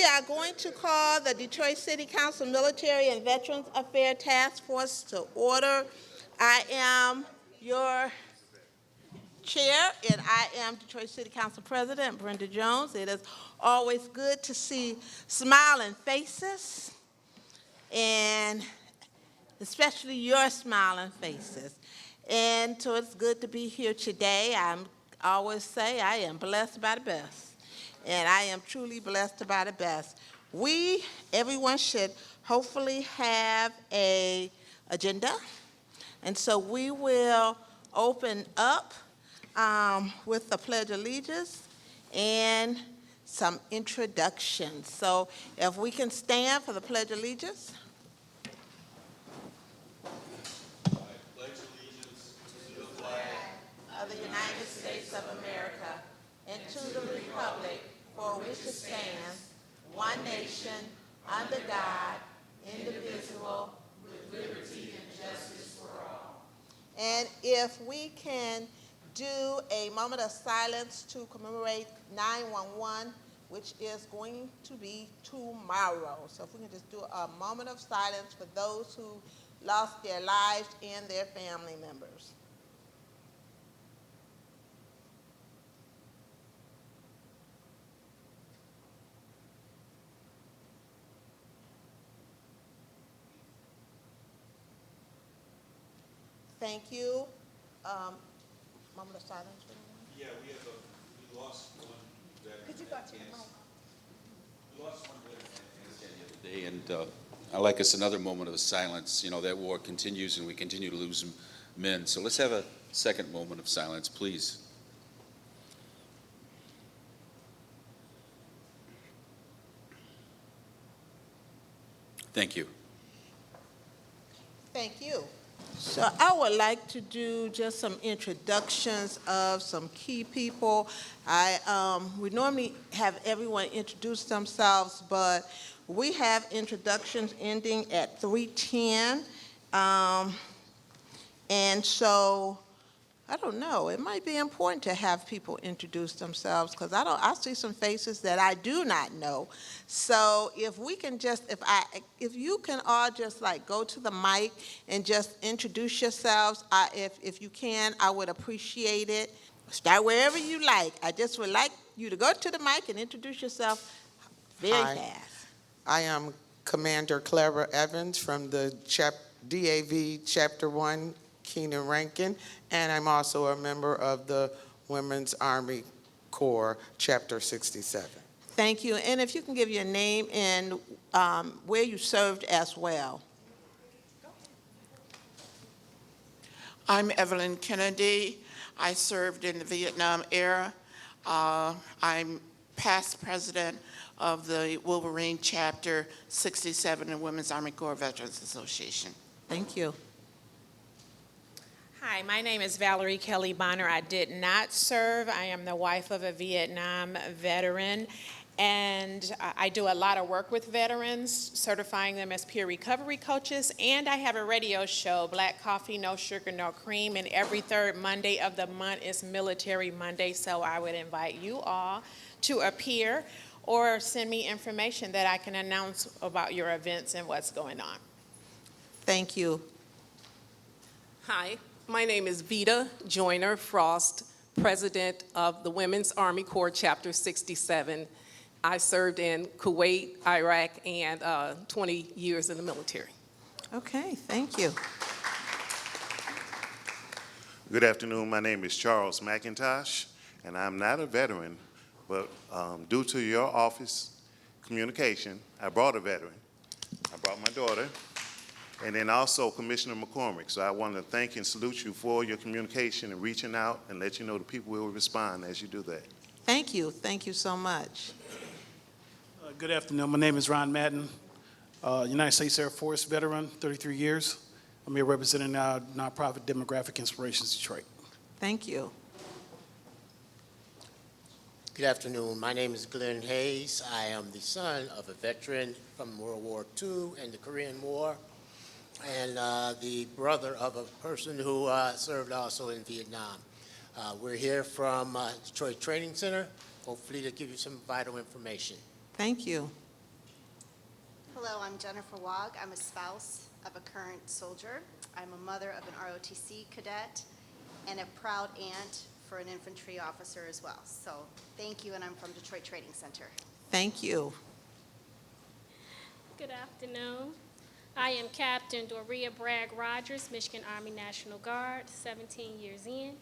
We are going to call the Detroit City Council Military and Veterans Affairs Task Force to order. I am your chair, and I am Detroit City Council President Brenda Jones. It is always good to see smiling faces, and especially your smiling faces. And so it's good to be here today. I always say I am blessed by the best, and I am truly blessed by the best. Everyone should hopefully have a agenda, and so we will open up with the Pledge of Allegiance and some introductions. So if we can stand for the Pledge of Allegiance. I pledge allegiance to the flag Of the United States of America and to the republic for which it stands, one nation, under God, indivisible, with liberty and justice for all. And if we can do a moment of silence to commemorate 9/11, which is going to be tomorrow. So if we can just do a moment of silence for those who lost their lives and their family members. Thank you. Moment of silence for anyone? Yeah, we lost one veteran. Could you go to the mic? We lost one veteran in the other day, and I'd like us another moment of silence. You know, that war continues, and we continue to lose men. So let's have a second moment of silence, please. Thank you. Thank you. So I would like to do just some introductions of some key people. We normally have everyone introduce themselves, but we have introductions ending at 3:10. And so, I don't know, it might be important to have people introduce themselves because I see some faces that I do not know. So if we can just, if you can all just like go to the mic and just introduce yourselves, if you can, I would appreciate it. Start wherever you like. I just would like you to go to the mic and introduce yourself very Hi. fast. I am Commander Clara Evans from the DAV Chapter 1, Keenan Rankin, and I'm also a member of the Women's Army Corps, Chapter 67. Thank you. And if you can give your name and where you served as well. I'm Evelyn Kennedy. I served in the Vietnam era. I'm past president of the Wolverine Chapter 67 in Women's Army Corps Veterans Association. Thank you. Hi, my name is Valerie Kelly Bonner. I did not serve. I am the wife of a Vietnam veteran, and I do a lot of work with veterans, certifying them as peer recovery coaches, and I have a radio show, Black Coffee, No Sugar, No Cream, and every third Monday of the month is Military Monday, so I would invite you all to appear or send me information that I can announce about your events and what's going on. Thank you. Hi, my name is Vita Joyner Frost, President of the Women's Army Corps Chapter 67. I served in Kuwait, Iraq, and 20 years in the military. Okay, thank you. Good afternoon. My name is Charles McIntosh, and I'm not a veteran, but due to your office communication, I brought a veteran. I brought my daughter, and then also Commissioner McCormick. So I want to thank and salute you for your communication and reaching out and let you know the people will respond as you do that. Thank you. Thank you so much. Good afternoon. My name is Ron Madden, United States Air Force veteran, 33 years. I'm here representing our nonprofit Demographic Inspirations Detroit. Thank you. Good afternoon. My name is Glenn Hayes. I am the son of a veteran from World War II and the Korean War, and the brother of a person who served also in Vietnam. We're here from Detroit Training Center, hopefully to give you some vital information. Thank you. Hello, I'm Jennifer Wog. I'm a spouse of a current soldier. I'm a mother of an ROTC cadet and a proud aunt for an infantry officer as well. So thank you, and I'm from Detroit Trading Center. Thank you. Good afternoon. I am Captain Doria Bragg Rogers, Michigan Army National Guard, 17 years in.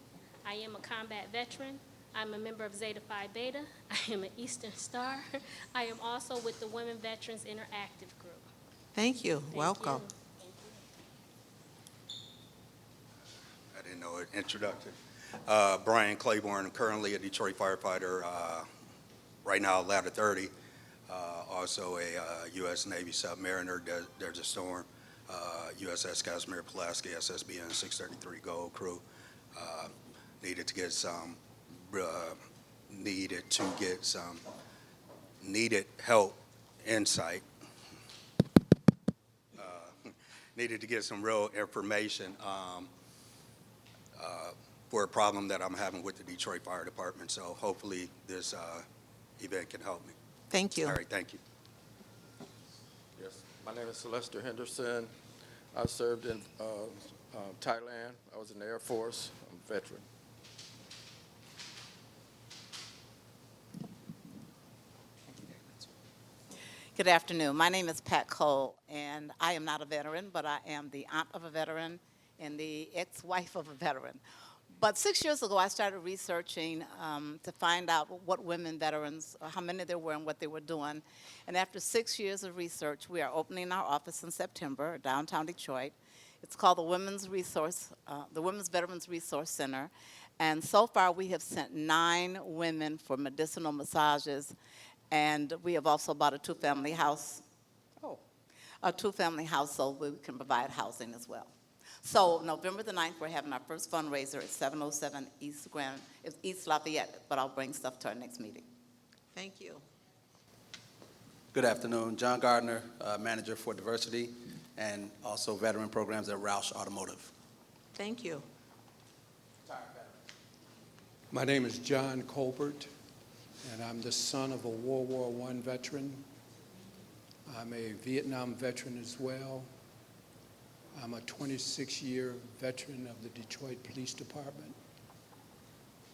I am a combat veteran. I'm a member of Zeta Phi Beta. I am an Eastern Star. I am also with the Women Veterans Interactive Group. Thank you. Thank Welcome. you. Thank you. I didn't know it. Introduction. Brian Claiborne, currently a Detroit firefighter, right now ladder 30, also a U.S. Navy submariner, Desert Storm, USS Casimir Pulaski, SSBN 633 Gold crew. Needed to get some needed help, insight. Needed to get some real information for a problem that I'm having with the Detroit Fire Department. So hopefully this event can help me. Thank you. All right, thank you. Yes, my name is Sylvester Henderson. I served in Thailand. I was in the Air Force. I'm a veteran. Good afternoon. My name is Pat Cole, and I am not a veteran, but I am the aunt of a veteran and the ex-wife of a veteran. But 6 years ago, I started researching to find out what women veterans, how many there were and what they were doing. And after 6 years of research, we are opening our office in September, downtown Detroit. It's called the Women's Veterans Resource Center. And so far, we have sent 9 women for medicinal massages. And we have also bought a two-family house. A two-family house so we can provide housing as well. So November the 9th, we're having our first fundraiser at 707 East Lafayette, but I'll bring stuff to our next meeting. Thank you. Good afternoon. John Gardner, Manager for Diversity and also Veteran Programs at Roush Automotive. Thank you. My name is John Colbert, and I'm the son of a World War I veteran. I'm a Vietnam veteran as well. I'm a 26-year veteran of the Detroit Police Department.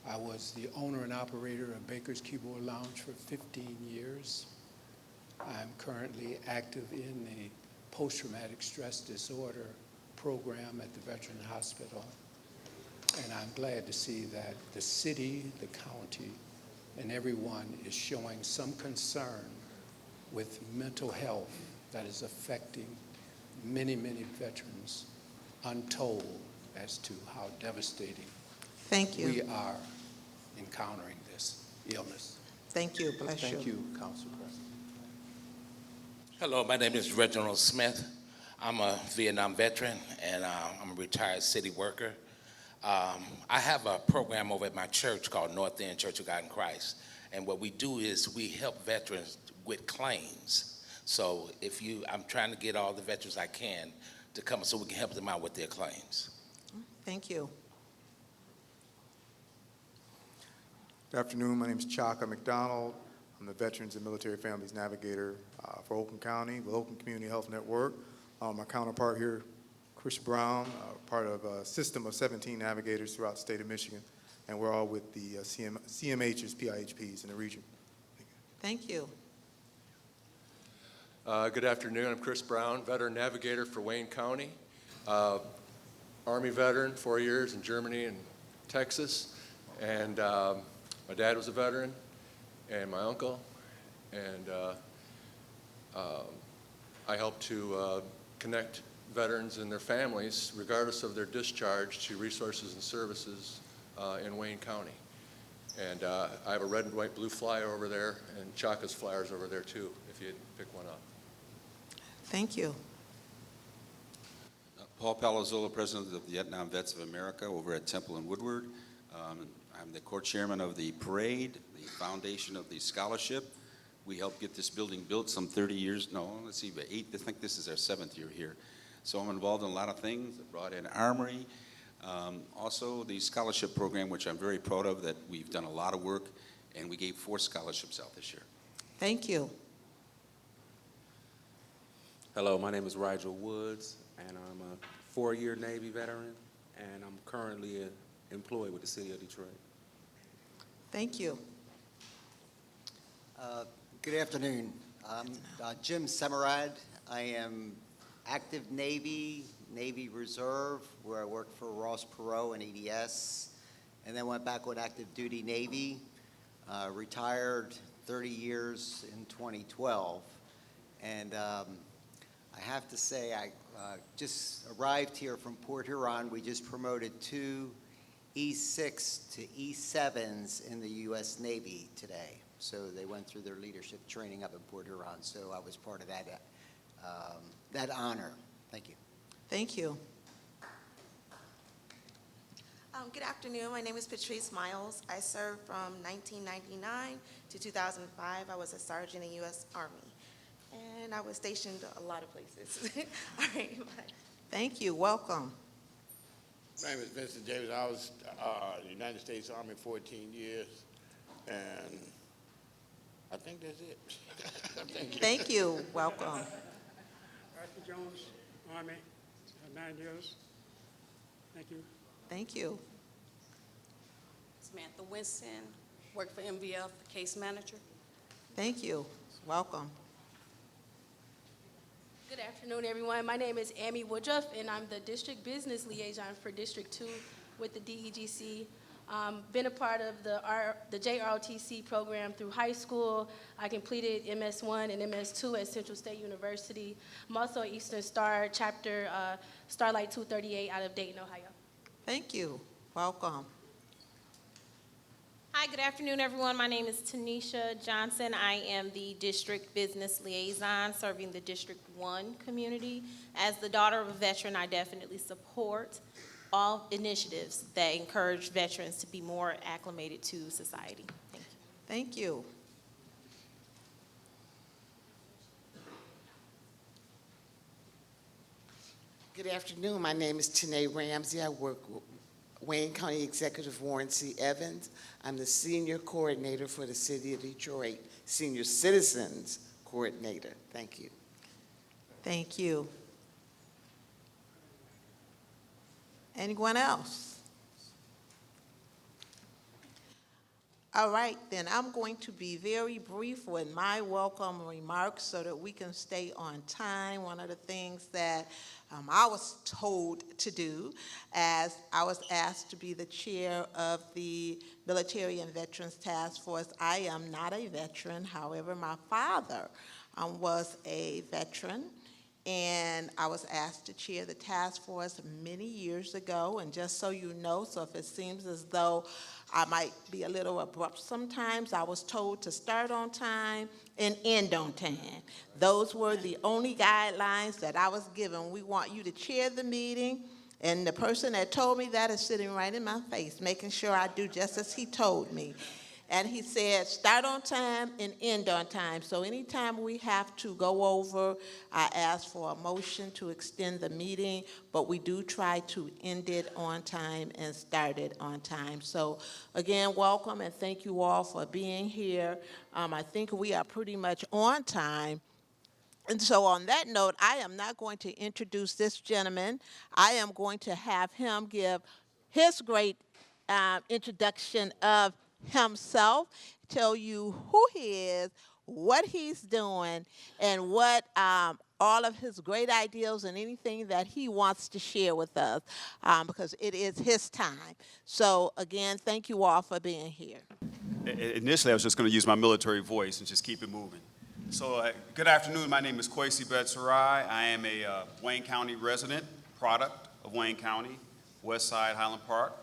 I was the owner and operator of Baker's Keyboard Lounge for 15 years. I'm currently active in the post-traumatic stress disorder program at the Veteran Hospital. And I'm glad to see that the city, the county, and everyone is showing some concern with mental health that is affecting many, many veterans, untold as to how devastating Thank you. we are encountering this illness. Thank you. Bless you. Thank you, Council President. Hello, my name is Reginald Smith. I'm a Vietnam veteran, and I'm a retired city worker. I have a program over at my church called North End Church of God in Christ, and what we do is we help veterans with claims. So I'm trying to get all the veterans I can to come so we can help them out with their claims. Thank you. Good afternoon. My name is Chaka McDonald. I'm the Veterans and Military Families Navigator for Oakland County with Oakland Community Health Network. My counterpart here, Chris Brown, part of a system of 17 navigators throughout the state of Michigan, and we're all with the CMHs, PIHPs in the region. Thank you. Good afternoon. I'm Chris Brown, Veteran Navigator for Wayne County. Army veteran, 4 years in Germany and Texas. And my dad was a veteran, and my uncle. And I help to connect veterans and their families, regardless of their discharge, to resources and services in Wayne County. And I have a red and white blue flyer over there, and Chaka's flyers over there too, if you'd pick one up. Thank you. Paul Palazzolo, President of the Vietnam Vets of America over at Temple and Woodward. I'm the co-chairman of the parade, the foundation of the scholarship. We helped get this building built some 30 years, no, let's see, I think this is our 7th year here. So I'm involved in a lot of things. I brought in Armory. Also the scholarship program, which I'm very proud of, that we've done a lot of work, and we gave 4 scholarships out this year. Thank you. Hello, my name is Rigel Woods, and I'm a 4-year Navy veteran, and I'm currently employed with the City of Detroit. Thank you. Good afternoon. I'm Jim Semerad. I am active Navy, Navy Reserve, where I worked for Ross Perot and EDS, and then went back on active duty Navy, retired 30 years in 2012. And I have to say, I just arrived here from Port Huron. We just promoted 2 E6 to E7s in the U.S. Navy today. So they went through their leadership training up in Port Huron. So I was part of that honor. Thank you. Thank you. Good afternoon. My name is Patrice Miles. I served from 1999 to 2005. I was a sergeant in U.S. Army. And I was stationed a lot of places. All right, bye. Thank you. Welcome. My name is Vincent Davis. I was United States Army 14 years, and I think that's it. Thank you. Thank you. Welcome. Arthur Jones, Army, 9 years. Thank you. Thank you. Samantha Winston, work for MVF, case manager. Thank you. Welcome. Good afternoon, everyone. My name is Amy Woodruff, and I'm the District Business Liaison for District 2 with the DEGC. Been a part of the JROTC program through high school. I completed MS1 and MS2 at Central State University. I'm also an Eastern Star chapter, Starlight 238 out of Dayton, Ohio. Thank you. Welcome. Hi, good afternoon, everyone. My name is Tanisha Johnson. I am the District Business Liaison serving the District 1 community. As the daughter of a veteran, I definitely support all initiatives that encourage veterans to be more acclimated to society. Thank you. Thank you. Good afternoon. My name is Tanae Ramsey. I work with Wayne County Executive Warren C. Evans. I'm the Senior Coordinator for the City of Detroit, Senior Citizens Coordinator. Thank you. Thank you. Anyone else? All right, then I'm going to be very brief with my welcome remarks so that we can stay on time. One of the things that I was told to do as I was asked to be the chair of the Military and Veterans Task Force. I am not a veteran. However, my father was a veteran, and I was asked to chair the task force many years ago. And just so you know, so if it seems as though I might be a little abrupt sometimes, I was told to start on time and end on time. Those were the only guidelines that I was given. We want you to chair the meeting, and the person that told me that is sitting right in my face, making sure I do just as he told me. And he said, start on time and end on time. So anytime we have to go over, I ask for a motion to extend the meeting, but we do try to end it on time and start it on time. So again, welcome and thank you all for being here. I think we are pretty much on time. And so on that note, I am not going to introduce this gentleman. I am going to have him give his great introduction of himself, tell you who he is, what he's doing, and what all of his great ideals and anything that he wants to share with us, because it is his time. So again, thank you all for being here. Initially, I was just going to use my military voice and just keep it moving. So good afternoon. My name is Kwesi Betsarai. I am a Wayne County resident, product of Wayne County, West Side, Highland Park.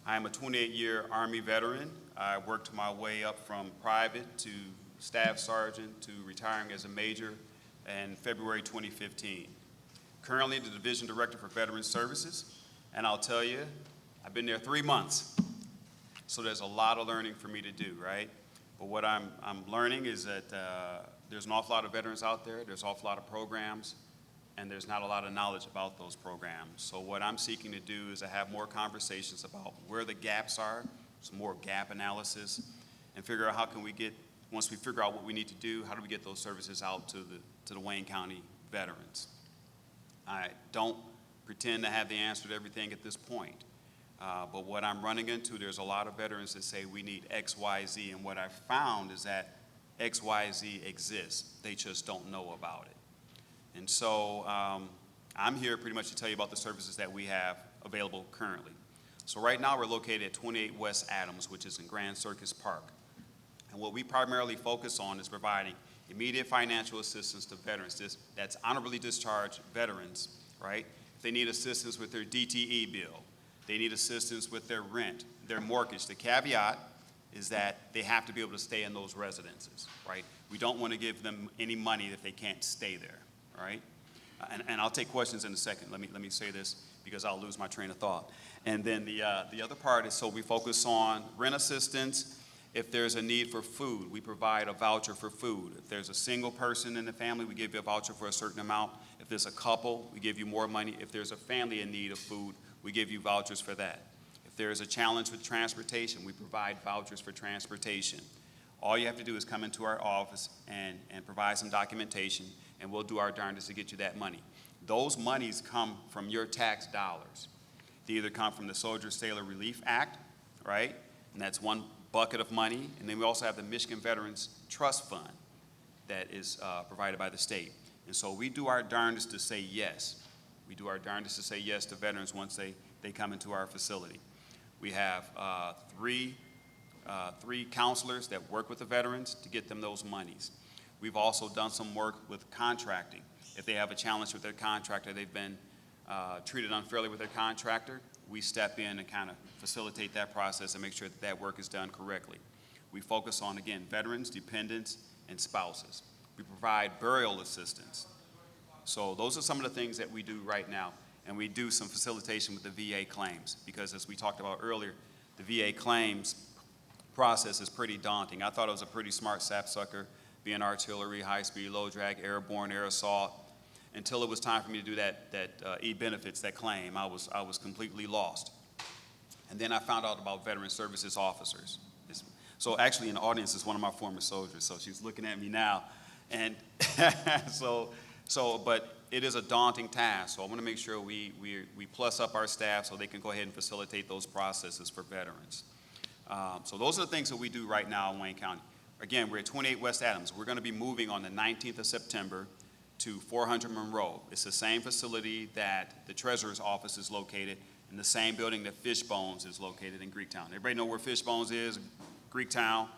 I am a 28-year Army veteran. I worked my way up from private to staff sergeant to retiring as a major in February 2015. Currently the Division Director for Veterans Services, and I'll tell you, I've been there 3 months, so there's a lot of learning for me to do, right? But what I'm learning is that there's an awful lot of veterans out there, there's an awful lot of programs, and there's not a lot of knowledge about those programs. So what I'm seeking to do is to have more conversations about where the gaps are, some more gap analysis, and figure out how can we get, once we figure out what we need to do, how do we get those services out to the Wayne County veterans. I don't pretend to have the answer to everything at this point. But what I'm running into, there's a lot of veterans that say we need X, Y, Z, and what I found is that X, Y, Z exists. They just don't know about it. And so I'm here pretty much to tell you about the services that we have available currently. So right now we're located at 28 West Adams, which is in Grand Circus Park. And what we primarily focus on is providing immediate financial assistance to veterans. That's honorably discharged veterans, right? If they need assistance with their DTE bill, they need assistance with their rent, their mortgage. The caveat is that they have to be able to stay in those residences, right? We don't want to give them any money if they can't stay there, right? And I'll take questions in a second. Let me say this because I'll lose my train of thought. And then the other part is, so we focus on rent assistance. If there's a need for food, we provide a voucher for food. If there's a single person in the family, we give you a voucher for a certain amount. If there's a couple, we give you more money. If there's a family in need of food, we give you vouchers for that. If there's a challenge with transportation, we provide vouchers for transportation. All you have to do is come into our office and provide some documentation, and we'll do our darndest to get you that money. Those monies come from your tax dollars. They either come from the Soldier Sailor Relief Act, right? And that's one bucket of money. And then we also have the Michigan Veterans Trust Fund that is provided by the state. And so we do our darndest to say yes. We do our darndest to say yes to veterans once they come into our facility. We have three counselors that work with the veterans to get them those monies. We've also done some work with contracting. If they have a challenge with their contractor, they've been treated unfairly with their contractor, we step in and kind of facilitate that process and make sure that that work is done correctly. We focus on, again, veterans, dependents, and spouses. We provide burial assistance. So those are some of the things that we do right now. And we do some facilitation with the VA claims because, as we talked about earlier, the VA claims process is pretty daunting. I thought it was a pretty smart sapsucker, being artillery, high-speed, low-drag, airborne, air assault, until it was time for me to do that e-benefits, that claim. I was completely lost. And then I found out about veteran services officers. So actually in the audience is one of my former soldiers, so she's looking at me now. And but it is a daunting task, so I want to make sure we plus up our staff so they can go ahead and facilitate those processes for veterans. So those are the things that we do right now in Wayne County. Again, we're at 28 West Adams. We're going to be moving on the 19th of September to 400 Monroe. It's the same facility that the Treasurer's office is located, in the same building that Fishbones is located in Greektown. Everybody know where Fishbones is? Greektown.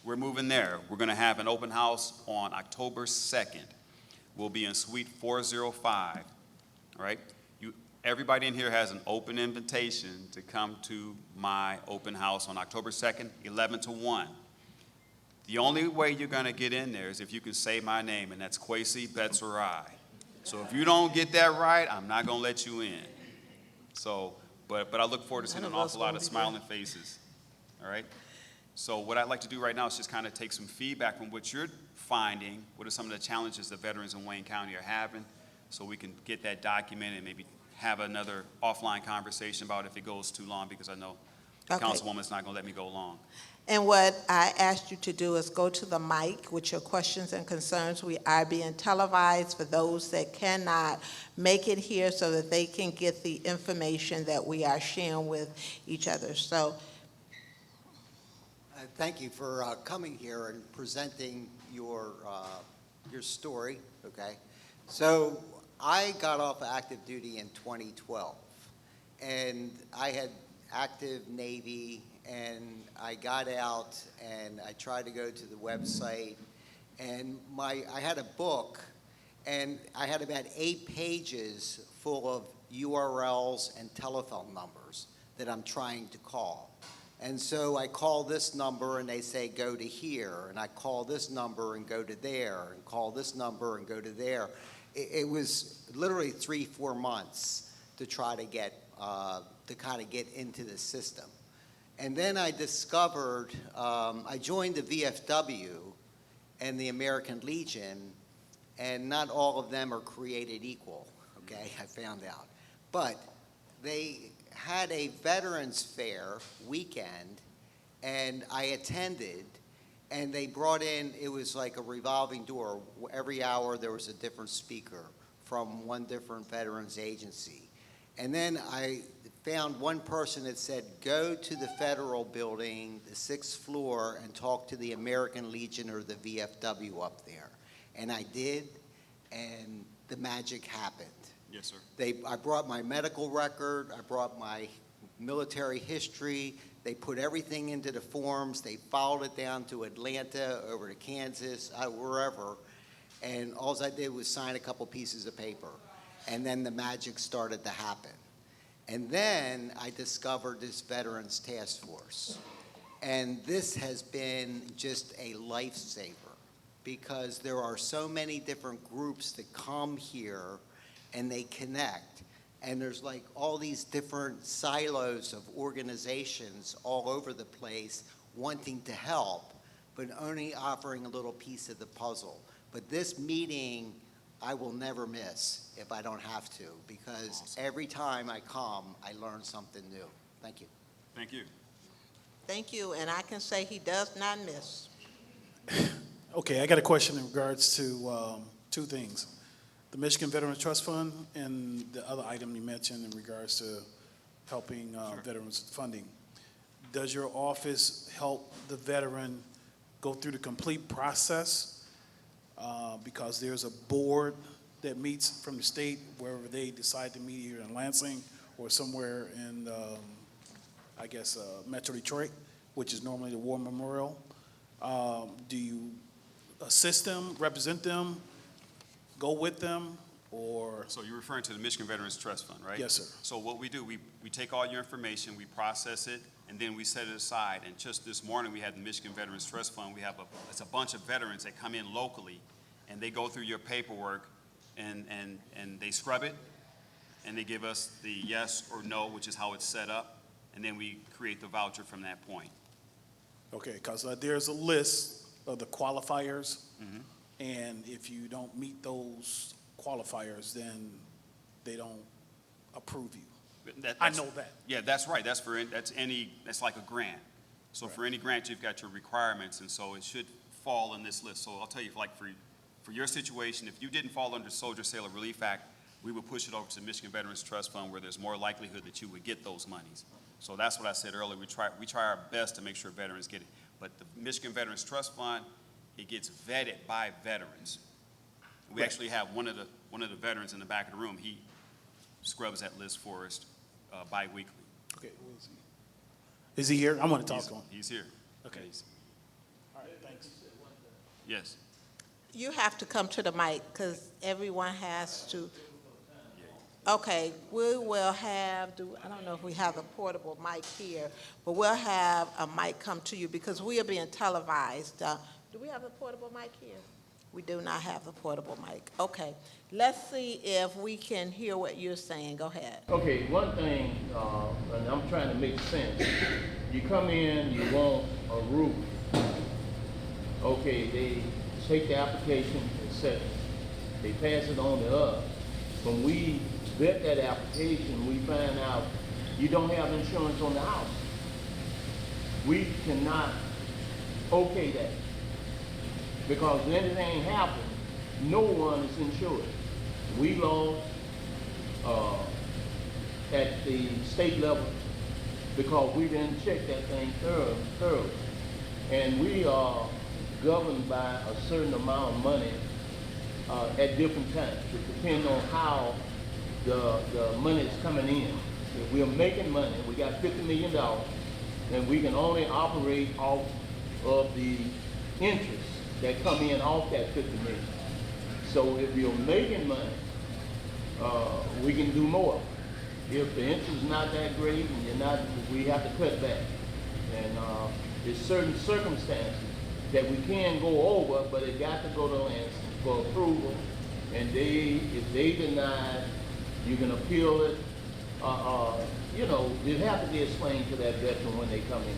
We're moving there. We're going to have an open house on October 2nd. We'll be in Suite 405, all right? Everybody in here has an open invitation to come to my open house on October 2nd, 11 to 1. The only way you're going to get in there is if you can say my name, and that's Kwesi Betsarai. So if you don't get that right, I'm not going to let you in. So, but I look forward to seeing an awful lot of smiling faces, all right? So what I'd like to do right now is just kind of take some feedback from what you're finding. What are some of the challenges that veterans in Wayne County are having, so we can get that documented and maybe have another offline conversation about it if it goes too long, because I know the Councilwoman's not going to let me go long. And what I asked you to do is go to the mic with your questions and concerns. We are being televised for those that cannot make it here so that they can get the information that we are sharing with each other. So, thank you for coming here and presenting your story, okay? So I got off active duty in 2012, and I had active Navy, and I got out and I tried to go to the website, and I had a book, and I had about 8 pages full of URLs and telephone numbers that I'm trying to call. And so I call this number and they say go to here, and I call this number and go to there, and call this number and go to there. It was literally 3-4 months to try to get to kind of get into the system. And then I discovered, I joined the VFW and the American Legion, and not all of them are created equal, okay, I found out. But they had a Veterans Fair weekend, and I attended, and they brought in, it was like a revolving door. Every hour there was a different speaker. from one different veterans agency. And then I found one person that said, go to the federal building, the 6th floor, and talk to the American Legion or the VFW up there. And I did, and the magic happened. Yes, sir. I brought my medical record, I brought my military history, they put everything into the forms, they followed it down to Atlanta, over to Kansas, wherever, and all I did was sign a couple pieces of paper. And then the magic started to happen. And then I discovered this Veterans Task Force. And this has been just a lifesaver because there are so many different groups that come here and they connect. And there's like all these different silos of organizations all over the place wanting to help, but only offering a little piece of the puzzle. But this meeting, I will never miss if I don't have to, because every time I come, I learn something new. Thank you. Thank you. Thank you, and I can say he does not miss. Okay, I got a question in regards to two things. The Michigan Veterans Trust Fund and the other item you mentioned in regards to helping veterans funding. Does your office help the veteran go through the complete process? Because there's a board that meets from the state wherever they decide to meet here in Lansing or somewhere in, I guess, Metro Detroit, which is normally the War Memorial. Do you assist them, represent them, go with them, or? So you're referring to the Michigan Veterans Trust Fund, right? Yes, sir. So what we do, we take all your information, we process it, and then we set it aside. And just this morning, we had the Michigan Veterans Trust Fund. We have it's a bunch of veterans that come in locally, and they go through your paperwork, and they scrub it, and they give us the yes or no, which is how it's set up, and then we create the voucher from that point. Okay, because there's a list of the qualifiers, and if you don't meet those qualifiers, then they don't approve you. I know that. Yeah, that's right. That's like a grant. So for any grant, you've got your requirements, and so it should fall in this list. So I'll tell you, like for your situation, if you didn't fall under Soldier Sailor Relief Act, we would push it over to the Michigan Veterans Trust Fund where there's more likelihood that you would get those monies. So that's what I said earlier. We try our best to make sure veterans get it. But the Michigan Veterans Trust Fund, it gets vetted by veterans. We actually have one of the veterans in the back of the room. He scrubs that list for us bi-weekly. Okay, who is he? Is he here? I want to talk to him. He's here. Okay. All right, thanks. Yes. You have to come to the mic because everyone has to. Okay, we will have, I don't know if we have a portable mic here, but we'll have a mic come to you because we are being televised. Do we have a portable mic here? We do not have the portable mic. Okay, let's see if we can hear what you're saying. Go ahead. Okay, one thing, and I'm trying to make sense. You come in, you want a roof. Okay, they take the application and set it. They pass it on to us. When we vet that application, we find out you don't have insurance on the house. We cannot okay that. Because if anything happens, no one is insured. We lost at the state level because we didn't check that thing thoroughly. And we are governed by a certain amount of money at different times. It depends on how the money is coming in. If we're making money, we got $50 million, and we can only operate off of the interest that come in off that $50 million. So if you're making money, we can do more. If the interest is not that great, and we have to cut back. And there's certain circumstances that we can go over, but it got to go to Lansing for approval. And if they deny, you can appeal it. It has to be explained to that veteran when they come in.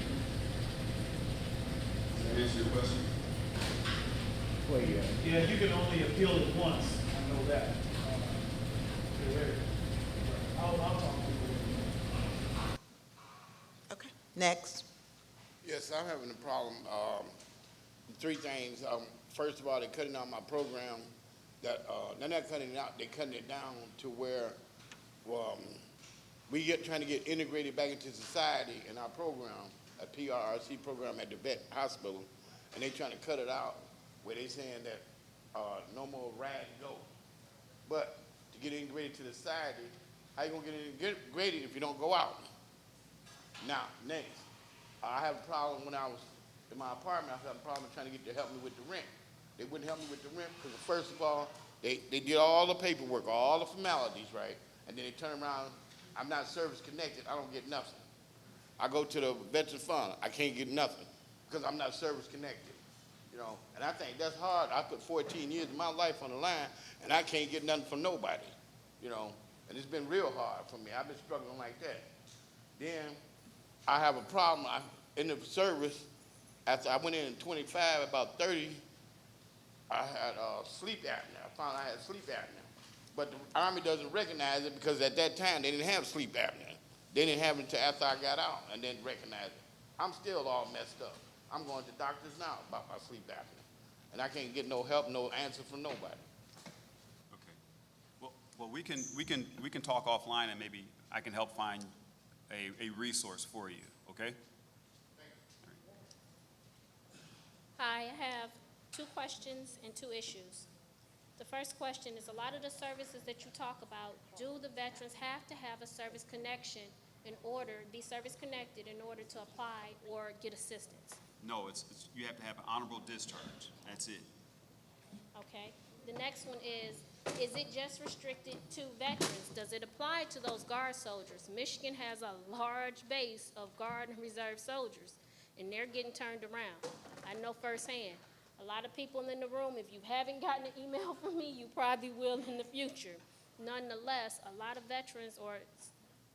Does that answer your question? Well, yeah. Yeah, you can only appeal it once. I know that. I'll talk to you. Okay, next. Yes, I'm having a problem. Three things. First of all, they're cutting out my program. that, they're not cutting it out, they're cutting it down to where, trying to get integrated back into society in our program, a PRRC program at the vet hospital, and they trying to cut it out, where they saying that, no more rag and go. But to get integrated to the society, how you gonna get integrated if you don't go out? Now, next, I have a problem when I was in my apartment, I had a problem trying to get to help me with the rent. They wouldn't help me with the rent because first of all, they did all the paperwork, all the formalities, right? And then they turn around, I'm not service connected, I don't get nothing. I go to the Veteran Fund, I can't get nothing because I'm not service connected, you know? And I think that's hard. I put 14 years of my life on the line and I can't get nothing from nobody, you know? And it's been real hard for me. I've been struggling like that. Then I have a problem in the service. After I went in 25, about 30, I had sleep apnea. I found I had sleep apnea. But the Army doesn't recognize it because at that time they didn't have sleep apnea. They didn't have it until after I got out and didn't recognize it. I'm still all messed up. I'm going to doctors now about my sleep apnea. And I can't get no help, no answer from nobody. Well, we can talk offline and maybe I can help find a resource for you, okay? Hi, I have 2 questions and 2 issues. The first question is, a lot of the services that you talk about, do the veterans have to have a service connection be service connected in order to apply or get assistance? No, you have to have an honorable discharge. That's it. Okay. The next one is it just restricted to veterans? Does it apply to those Guard soldiers? Michigan has a large base of Guard and Reserve soldiers, and they're getting turned around. I know firsthand. A lot of people in the room, if you haven't gotten an email from me, you probably will in the future. Nonetheless, a lot of veterans or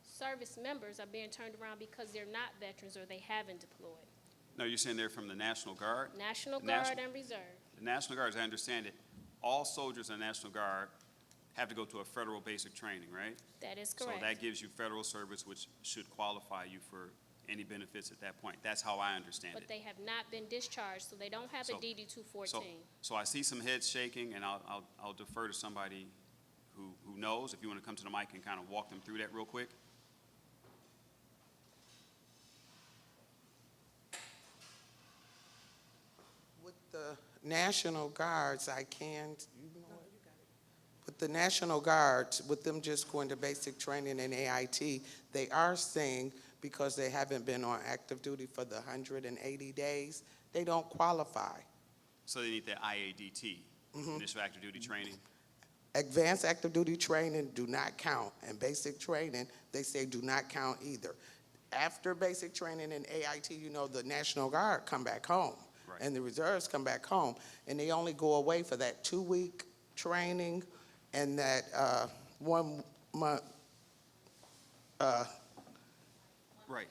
service members are being turned around because they're not veterans or they haven't deployed. No, you're saying they're from the National Guard? National Guard and Reserve. The National Guard, as I understand it, all soldiers in the National Guard have to go to a federal basic training, right? That is correct. So that gives you federal service, which should qualify you for any benefits at that point. That's how I understand But it. they have not been discharged, so they don't have a DD-214. So I see some heads shaking, and I'll defer to somebody who knows. If you want to come to the mic and kind of walk them through that real quick. With the National Guards, I can't, with the National Guards, with them just going to basic training in AIT, they are saying because they haven't been on active duty for the 180 days, they don't qualify. So they need the IADT, initial active duty training. Advanced active duty training do not count, and basic training, they say do not count either. After basic training in AIT, you know, the National Guard come back home. Right. And the reserves come back home, and they only go away for that 2-week training and that 1 month Right.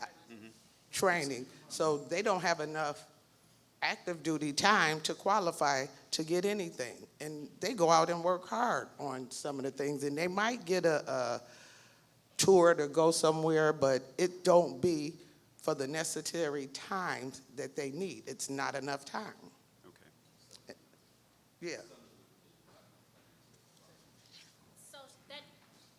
training. So they don't have enough active duty time to qualify to get anything. And they go out and work hard on some of the things, and they might get a tour to go somewhere, but it don't be for the necessary time that they need. It's not enough time. Okay. Yeah.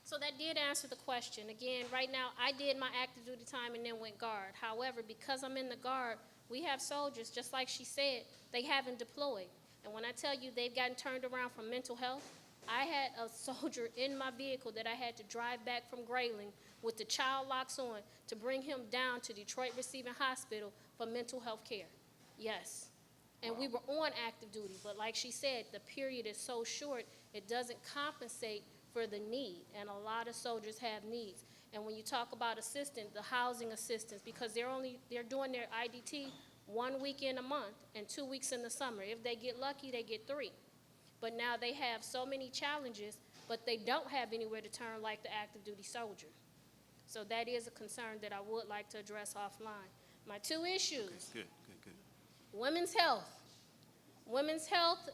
So that did answer the question. Again, right now, I did my active duty time and then went Guard. However, because I'm in the Guard, we have soldiers, just like she said, they haven't deployed. And when I tell you they've gotten turned around from mental health, I had a soldier in my vehicle that I had to drive back from Grayling with the child locks on to bring him down to Detroit Receiving Hospital for mental health care. Yes. And we were on active duty, but like she said, the period is so short, it doesn't compensate for the need, and a lot of soldiers have needs. And when you talk about assistance, the housing assistance, because they're doing their IDT 1 weekend a month and 2 weeks in the summer. If they get lucky, they get 3. But now they have so many challenges, but they don't have anywhere to turn like the active duty soldier. So that is a concern that I would like to address offline. My 2 issues. Good. Women's health. Women's health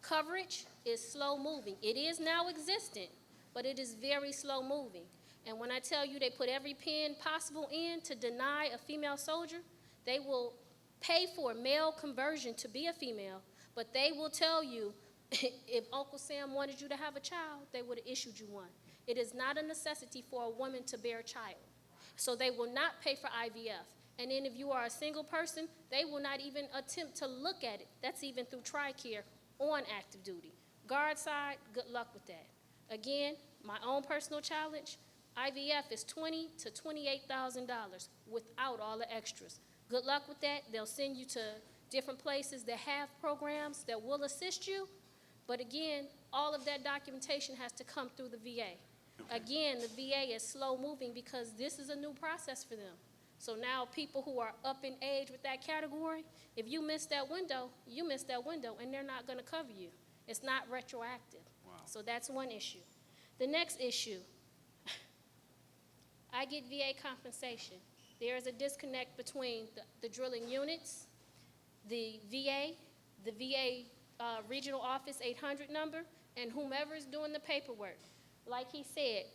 coverage is slow moving. It is now existent, but it is very slow moving. And when I tell you they put every pen possible in to deny a female soldier, they will pay for male conversion to be a female, but they will tell you If Uncle Sam wanted you to have a child, they would have issued you one. It is not a necessity for a woman to bear a child. So they will not pay for IVF. And then if you are a single person, they will not even attempt to look at it. That's even through TRICARE on active duty. Guard side, good luck with that. Again, my own personal challenge, IVF is $20,000 to $28,000 without all the extras. Good luck with that. They'll send you to different places that have programs that will assist you. But again, all of that documentation has to come through the VA. Again, the VA is slow moving because this is a new process for them. So now people who are up in age with that category, if you miss that window, you miss that window, and they're not going to cover you. It's not retroactive. Wow. So that's one issue. The next issue, I get VA compensation. There is a disconnect between the drilling units, the VA regional office 800 number, and whomever is doing the paperwork. Like he said,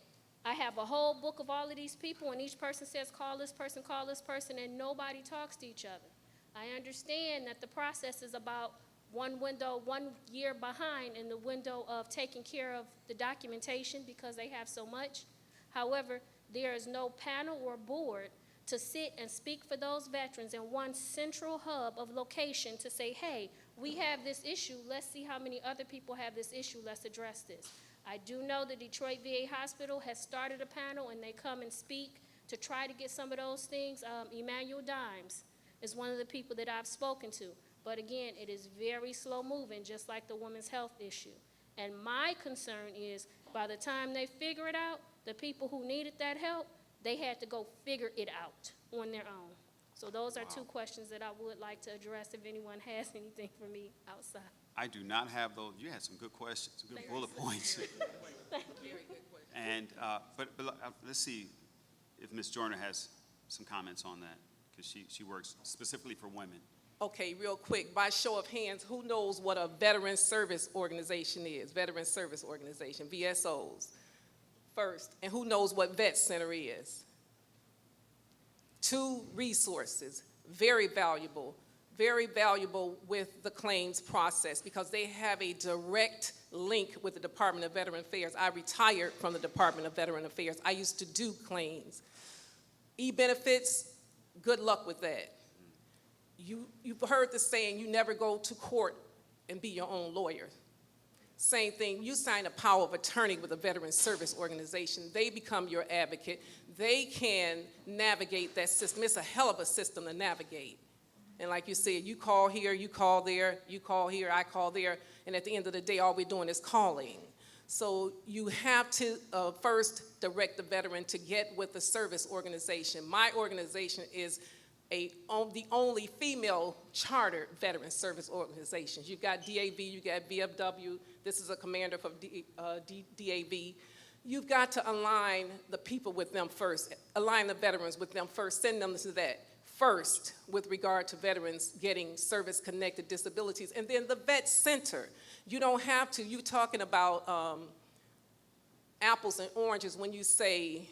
I have a whole book of all of these people, and each person says, call this person, and nobody talks to each other. I understand that the process is about one window, 1 year behind in the window of taking care of the documentation because they have so much. However, there is no panel or board to sit and speak for those veterans in one central hub of location to say, hey, we have this issue, let's see how many other people have this issue, let's address this. I do know the Detroit VA Hospital has started a panel and they come and speak to try to get some of those things. Emmanuel Dimes is one of the people that I've spoken to. But again, it is very slow moving, just like the women's health issue. And my concern is by the time they figure it out, the people who needed that help, they had to go figure it out on their own. So those are two questions that I would like to address if anyone has anything for me outside. I do not have those. You had some good questions, some good bullet points. Thank you. And, but let's see if Ms. Joyner has some comments on that, because she works specifically for women. Okay, real quick, by show of hands, who knows what a veteran service organization is? Veteran Service Organization, VSOs, first. And who knows what Vet Center is? 2 resources, very valuable with the claims process because they have a direct link with the Department of Veteran Affairs. I retired from the Department of Veteran Affairs. I used to do claims. E-benefits, good luck with that. You've heard the saying, you never go to court and be your own lawyer. Same thing, you sign a power of attorney with a veteran service organization. They become your advocate. They can navigate that system. It's a hell of a system to navigate. And like you said, you call here, you call there, you call here, I call there, and at the end of the day, all we're doing is calling. So you have to first direct the veteran to get with the service organization. My organization is the only female chartered veteran service organization. You've got DAV, you've got VFW, this is a commander for DAV. You've got to align the people with them first, align the veterans with them first, send them to that first with regard to veterans getting service-connected disabilities. And then the Vet Center. You don't have to, you're talking about apples and oranges when you say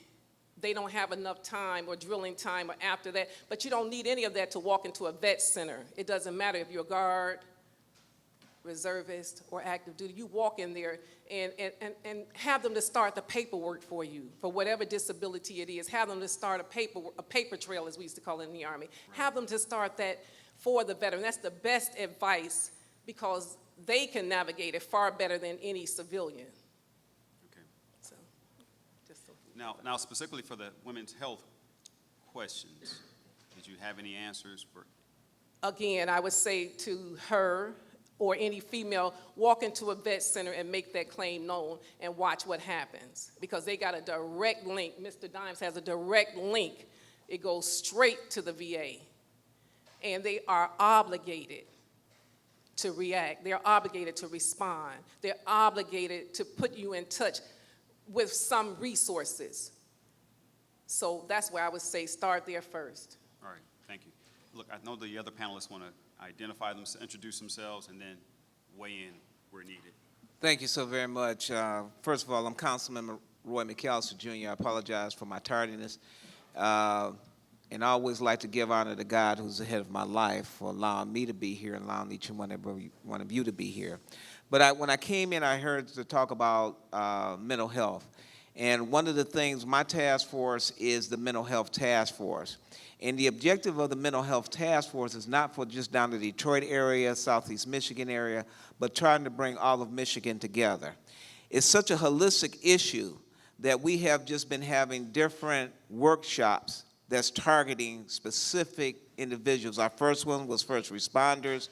they don't have enough time or drilling time or after that, but you don't need any of that to walk into a vet center. It doesn't matter if you're a guard, reservist, or active duty. You walk in there and have them to start the paperwork for you for whatever disability it is. Have them to start a paper trail, as we used to call it in the Army. Right. Have them to start that for the veteran. That's the best advice because they can navigate it far better than any civilian. Now, specifically for the women's health questions, did you have any answers for? Again, I would say to her or any female, walk into a vet center and make that claim known and watch what happens because they got a direct link. Mr. Dimes has a direct link. It goes straight to the VA, and they are obligated to react. They're obligated to respond. They're obligated to put you in touch with some resources. So that's where I would say start there first. All right, thank you. Look, I know the other panelists want to identify them, introduce themselves, and then weigh in where needed. Thank you so very much. First of all, I'm Councilman Roy McAllister, Jr. I apologize for my tardiness. And I always like to give honor to God who's ahead of my life for allowing me to be here and allowing each and one of you to be here. But when I came in, I heard to talk about mental health. And one of the things, my task force is the mental health task force. And the objective of the mental health task force is not for just down the Detroit area, Southeast Michigan area, but trying to bring all of Michigan together. It's such a holistic issue that we have just been having different workshops that's targeting specific individuals. Our first one was first responders.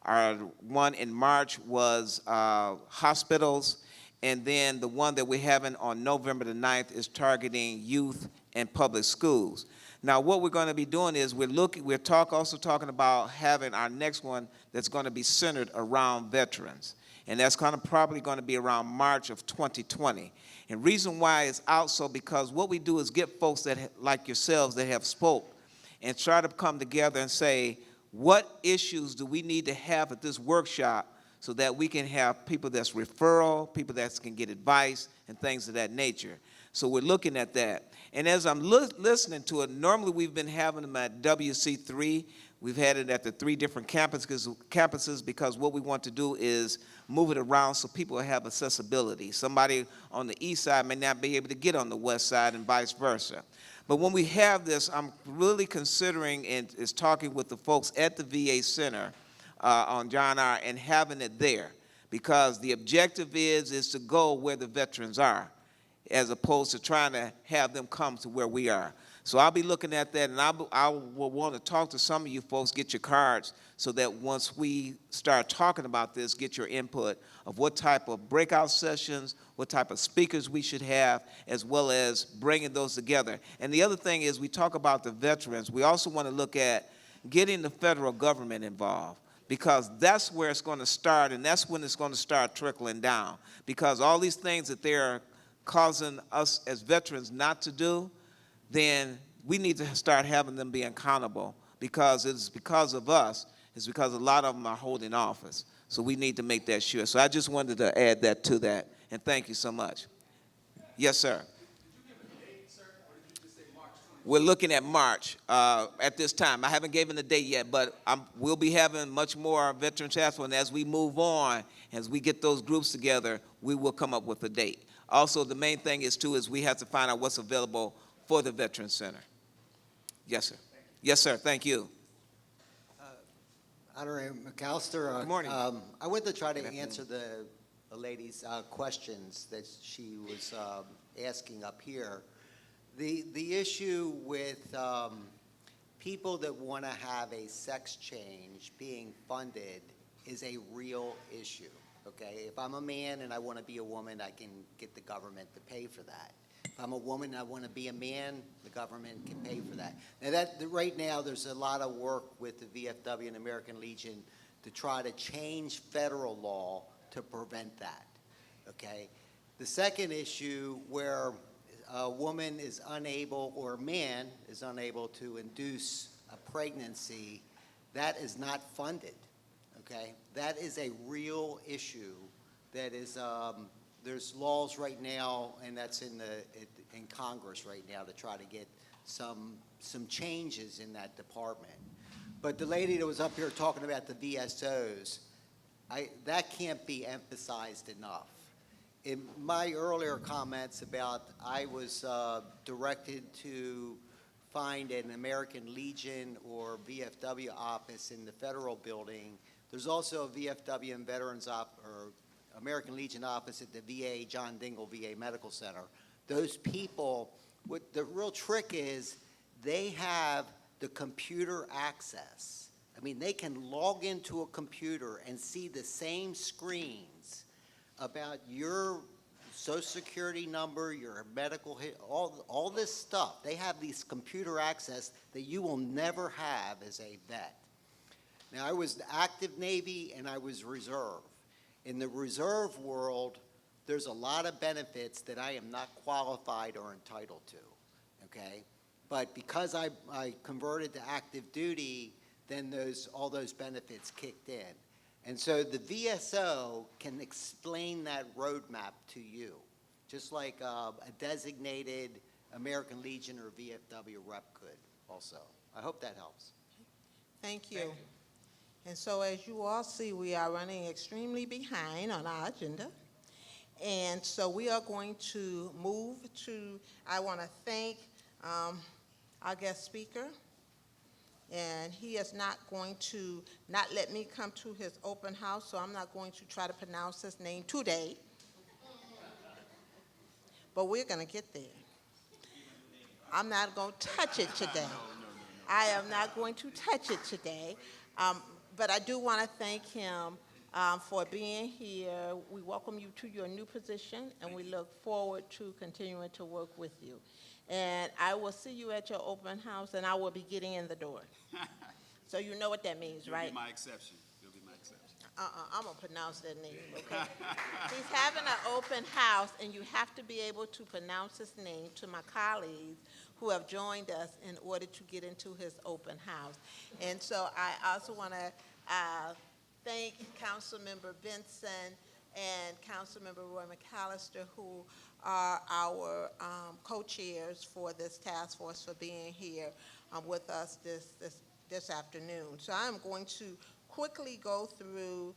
Our one in March was hospitals. And then the one that we're having on November the 9th is targeting youth and public schools. Now, what we're going to be doing is we're also talking about having our next one that's going to be centered around veterans. And that's probably going to be around March of 2020. And reason why it's out so because what we do is get folks that like yourselves that have spoke and try to come together and say, what issues do we need to have at this workshop so that we can have people that's referral, people that can get advice, and things of that nature. So we're looking at that. And as I'm listening to it, normally we've been having them at WC3. We've had it at the 3 different campuses because what we want to do is move it around so people have accessibility. Somebody on the east side may not be able to get on the west side and vice versa. But when we have this, I'm really considering and is talking with the folks at the VA Center on John R. and having it there because the objective is to go where the veterans are as opposed to trying to have them come to where we are. So I'll be looking at that, and I will want to talk to some of you folks, get your cards, so that once we start talking about this, get your input of what type of breakout sessions, what type of speakers we should have, as well as bringing those together. And the other thing is we talk about the veterans. We also want to look at getting the federal government involved because that's where it's going to start, and that's when it's going to start trickling down because all these things that they're causing us as veterans not to do, then we need to start having them be accountable because it's because of us. It's because a lot of them are holding office. So we need to make that sure. So I just wanted to add that to that, and thank you so much. Yes, sir. We're looking at March at this time. I haven't given the date yet, but we'll be having much more Veteran Task Force, and as we move on, as we get those groups together, we will come up with a date. Also, the main thing is we have to find out what's available for the Veterans Center. Yes, sir. Yes, sir. Thank you. Honorary McAllister. Good morning. I want to try to answer the lady's questions that she was asking up here. The issue with people that want to have a sex change being funded is a real issue. Okay, if I'm a man and I want to be a woman, I can get the government to pay for that. If I'm a woman and I want to be a man, the government can pay for that. Now, right now, there's a lot of work with the VFW and American Legion to try to change federal law to prevent that. Okay, the second issue where a woman is unable or a man is unable to induce a pregnancy, that is not funded. Okay, that is a real issue. That is, there's laws right now, and that's in Congress right now to try to get some changes in that department. But the lady that was up here talking about the VSOs, that can't be emphasized enough. In my earlier comments about I was directed to find an American Legion or VFW office in the federal building. There's also a VFW and Veterans or American Legion office at the VA, John Dingell VA Medical Center. Those people, what the real trick is, they have the computer access. I mean, they can log into a computer and see the same screens about your Social Security number, your medical, all this stuff. They have these computer access that you will never have as a vet. Now, I was active Navy and I was reserve. In the reserve world, there's a lot of benefits that I am not qualified or entitled to, okay? But because I converted to active duty, then all those benefits kicked in. And so the VSO can explain that roadmap to you, just like a designated American Legion or VFW rep could also. I hope that helps. Thank you. And so as you all see, we are running extremely behind on our agenda. And so we are going to move to, I want to thank our guest speaker. And he is not going to not let me come to his open house, so I'm not going to try to pronounce his name today. But we're going to get there. I'm not going to touch it today. I am not going to touch it today. But I do want to thank him for being here. We welcome you to your new position, and we look forward to continuing to work with you. And I will see you at your open house, and I will be getting in the door. So you know what that means, right? You'll be my exception. You'll be my exception. I'm going to pronounce that name, okay? He's having an open house, and you have to be able to pronounce his name to my colleagues who have joined us in order to get into his open house. And so I also want to thank Councilmember Benson and Councilmember Roy McAllister, who are our co-chairs for this task force, for being here with us this afternoon. So I'm going to quickly go through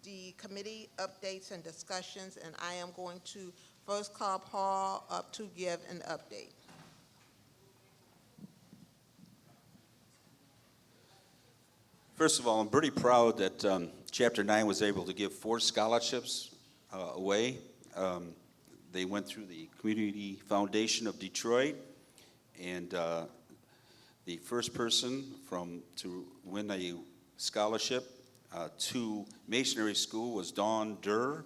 the committee updates and discussions, and I am going to first call Paul up to give an update. First of all, I'm pretty proud that Chapter 9 was able to give 4 scholarships away. They went through the Community Foundation of Detroit, and the first person to win a scholarship to Masonry School was Dawn Durr.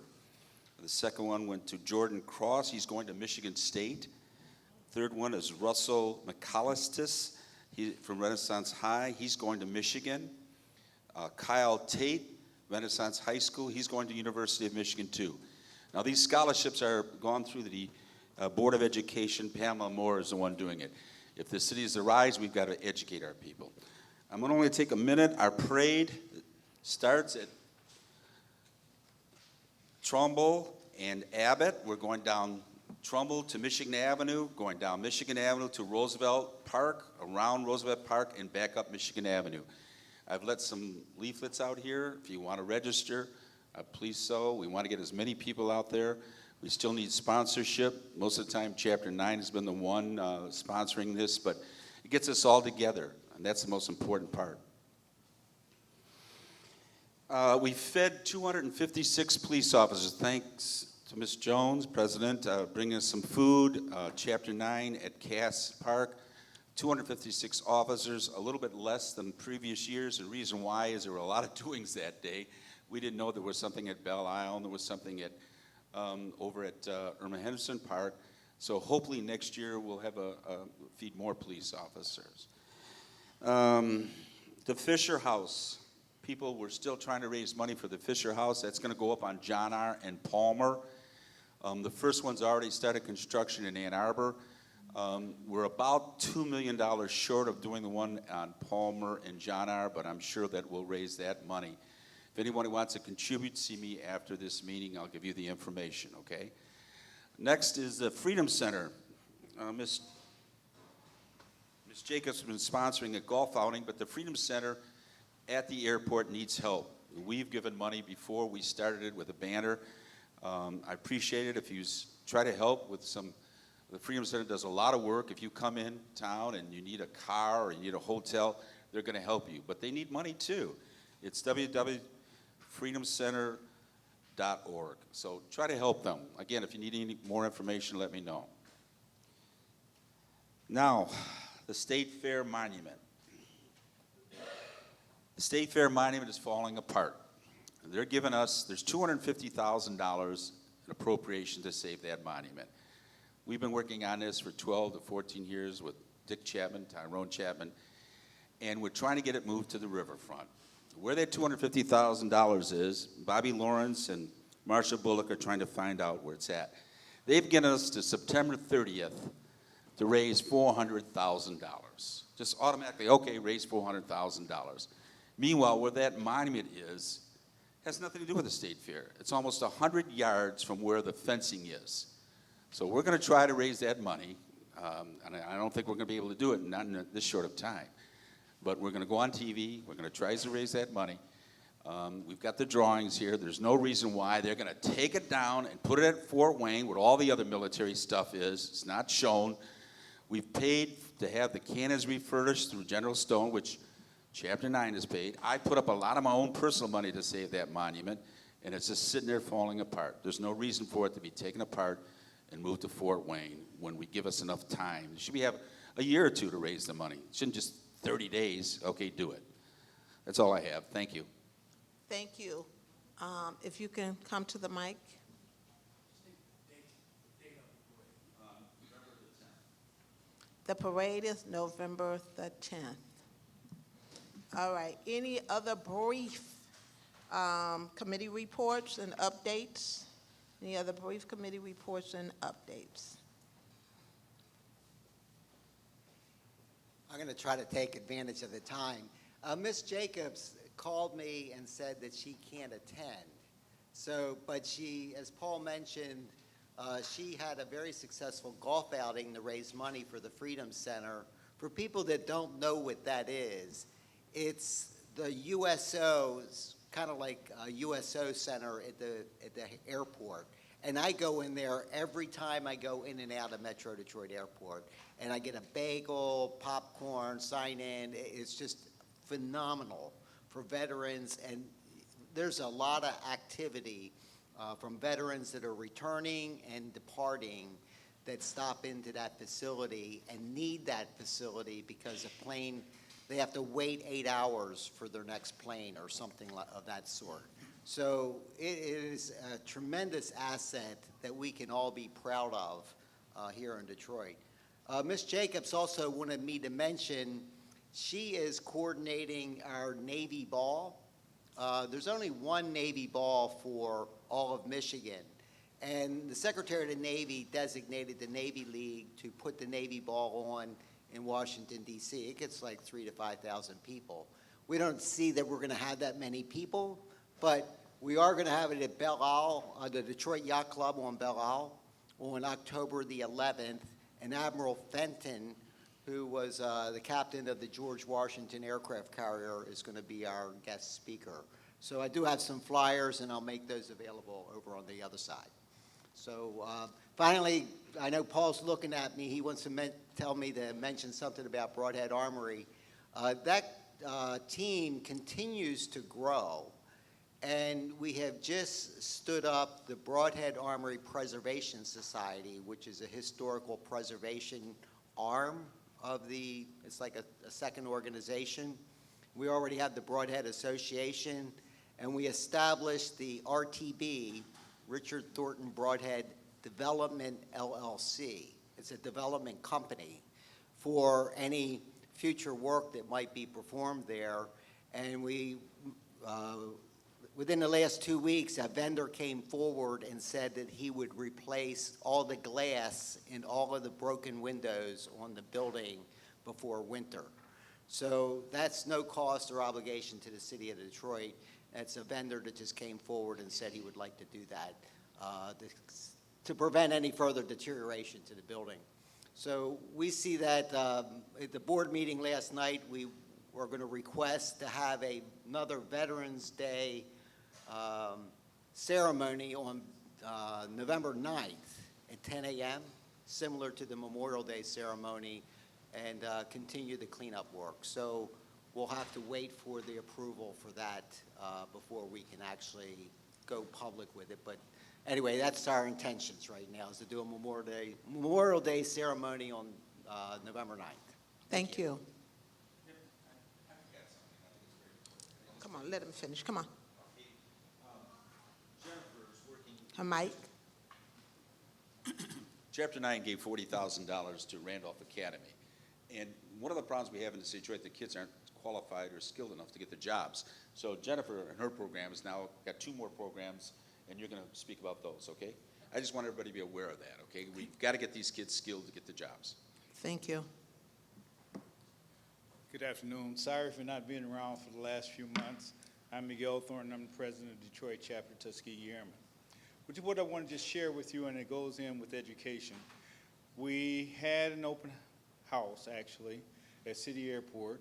The second one went to Jordan Cross. He's going to Michigan State. Third one is Russell McAllister. He's from Renaissance High. He's going to Michigan. Kyle Tate, Renaissance High School. He's going to University of Michigan too. Now these scholarships are gone through the Board of Education. Pamela Moore is the one doing it. If the city is the rise, we've got to educate our people. I'm going to only take a minute. Our parade starts at Trumbull and Abbott. We're going down Trumbull to Michigan Avenue, going down Michigan Avenue to Roosevelt Park, around Roosevelt Park, and back up Michigan Avenue. I've let some leaflets out here. If you want to register, please so. We want to get as many people out there. We still need sponsorship. Most of the time, Chapter 9 has been the one sponsoring this, but it gets us all together, and that's the most important part. We fed 256 police officers. Thanks to Ms. Jones, President, bringing us some food. Chapter 9 at Cass Park. 256 officers, a little bit less than previous years. The reason why is there were a lot of doings that day. We didn't know there was something at Belle Isle, and there was something at over at Irma Henderson Park. So hopefully next year we'll have feed more police officers. The Fisher House. People were still trying to raise money for the Fisher House. That's going to go up on John R. and Palmer. The first one's already started construction in Ann Arbor. We're about $2 million short of doing the one on Palmer and John R., but I'm sure that we'll raise that money. If anyone wants to contribute, see me after this meeting. I'll give you the information, okay? Next is the Freedom Center. Ms. Jacobs has been sponsoring a golf outing, but the Freedom Center at the airport needs help. We've given money before. We started it with a banner. I appreciate it if you try to help with some. The Freedom Center does a lot of work. If you come in town and you need a car or you need a hotel, they're going to help you. But they need money too. It's www.freedomcenter.org. So try to help them. Again, if you need any more information, let me know. Now, the State Fair Monument. The State Fair Monument is falling apart. They're giving us, there's $250,000 in appropriation to save that monument. We've been working on this for 12 to 14 years with Dick Chapman, Tyrone Chapman, and we're trying to get it moved to the riverfront. Where that $250,000 is, Bobby Lawrence and Marsha Bullock are trying to find out where it's at. They've given us to September 30th to raise $400,000. Just automatically, okay, raise $400,000. Meanwhile, where that monument is, has nothing to do with the State Fair. It's almost 100 yards from where the fencing is. So we're going to try to raise that money, and I don't think we're going to be able to do it, not in this short of time. but we're going to go on TV. We're going to try to raise that money. We've got the drawings here. There's no reason why they're going to take it down and put it at Fort Wayne where all the other military stuff is. It's not shown. We've paid to have the cannons refurbished through General Stone, which Chapter 9 has paid. I put up a lot of my own personal money to save that monument, and it's just sitting there falling apart. There's no reason for it to be taken apart and moved to Fort Wayne when we give us enough time. Should we have a year or two to raise the money? It shouldn't just 30 days. Okay, do it. That's all I have. Thank you. Thank you. If you can come to the mic. The parade is November the 10th. All right, any other brief committee reports and updates? Any other brief committee reports and updates? I'm going to try to take advantage of the time. Ms. Jacobs called me and said that she can't attend. So, but she, as Paul mentioned, she had a very successful golf outing to raise money for the Freedom Center. For people that don't know what that is, it's the USO, kind of like a USO center at the airport. And I go in there every time I go in and out of Metro Detroit Airport. And I get a bagel, popcorn, sign in. It's just phenomenal for veterans. And there's a lot of activity from veterans that are returning and departing that stop into that facility and need that facility because a plane, they have to wait 8 hours for their next plane or something of that sort. So it is a tremendous asset that we can all be proud of here in Detroit. Ms. Jacobs also wanted me to mention she is coordinating our Navy Ball. There's only one Navy Ball for all of Michigan. And the Secretary of the Navy designated the Navy League to put the Navy Ball on in Washington, D.C. It gets like 3,000 to 5,000 people. We don't see that we're going to have that many people, but we are going to have it at Belle Isle, the Detroit Yacht Club on Belle Isle on October the 11th. And Admiral Fenton, who was the captain of the George Washington aircraft carrier, is going to be our guest speaker. So I do have some flyers, and I'll make those available over on the other side. So finally, I know Paul's looking at me. He wants to tell me to mention something about Broadhead Armory. That team continues to grow, and we have just stood up the Broadhead Armory Preservation Society, which is a historical preservation arm of the, it's like a second organization. We already have the Broadhead Association, and we established the RTB, Richard Thornton Broadhead Development LLC. It's a development company for any future work that might be performed there. And we, within the last 2 weeks, a vendor came forward and said that he would replace all the glass in all of the broken windows on the building before winter. So that's no cost or obligation to the city of Detroit. It's a vendor that just came forward and said he would like to do that to prevent any further deterioration to the building. So we see that at the board meeting last night, we were going to request to have another Veterans Day ceremony on November 9th at 10 a.m., similar to the Memorial Day ceremony, and continue the cleanup work. So we'll have to wait for the approval for that before we can actually go public with it. But anyway, that's our intentions right now, is to do a Memorial Day ceremony on November 9th. Thank you. Come on, let him finish. Come on. Her mic. Chapter 9 gave $40,000 to Randolph Academy. And one of the problems we have in the city, Detroit, the kids aren't qualified or skilled enough to get the jobs. So Jennifer and her program has now got 2 more programs, and you're going to speak about those, okay? I just want everybody to be aware of that, okay? We've got to get these kids skilled to get the jobs. Thank you. Good afternoon. Sorry for not being around for the last few months. I'm Miguel Thornton. I'm the president of Detroit Chapter Tuskegee Airmen. What I want to just share with you, and it goes in with education. We had an open house, actually, at City Airport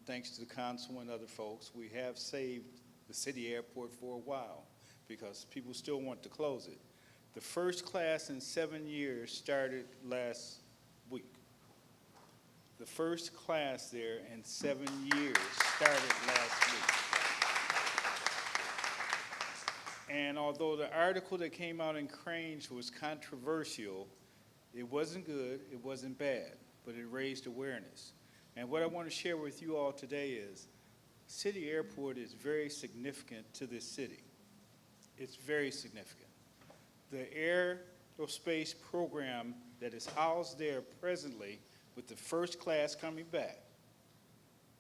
Thanks to the council and other folks, we have saved the city airport for a while because people still want to close it. The first class in 7 years started last week. The first class there in 7 years started last week. And although the article that came out in Crange was controversial, it wasn't good, it wasn't bad, but it raised awareness. And what I want to share with you all today is, City Airport is very significant to this city. It's very significant. The aerospace program that is housed there presently with the first class coming back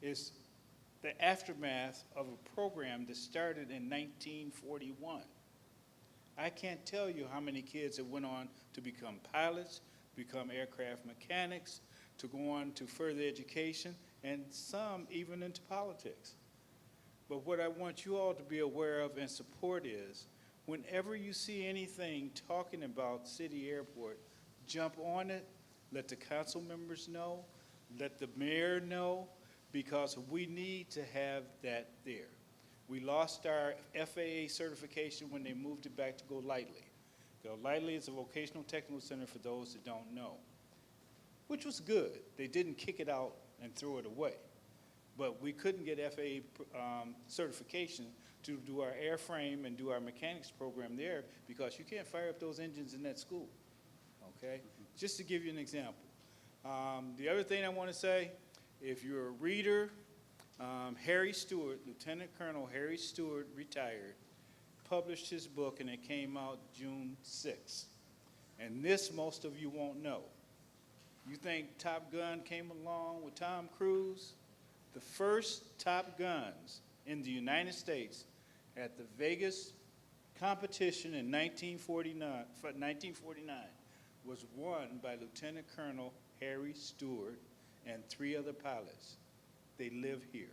is the aftermath of a program that started in 1941. I can't tell you how many kids that went on to become pilots, become aircraft mechanics, to go on to further education, and some even into politics. But what I want you all to be aware of and support is, whenever you see anything talking about City Airport, jump on it, let the council members know, let the mayor know, because we need to have that there. We lost our FAA certification when they moved it back to Golightly. Golightly is a vocational technical center for those that don't know, which was good. They didn't kick it out and throw it away. But we couldn't get FAA certification to do our airframe and do our mechanics program there because you can't fire up those engines in that school, okay? Just to give you an example. The other thing I want to say, if you're a reader, Harry Stewart, Lieutenant Colonel Harry Stewart, retired, published his book, and it came out June 6th. And this most of you won't know. You think Top Gun came along with Tom Cruise? The first Top Guns in the United States at the Vegas competition in 1949 was won by Lieutenant Colonel Harry Stewart and 3 other pilots. They live here.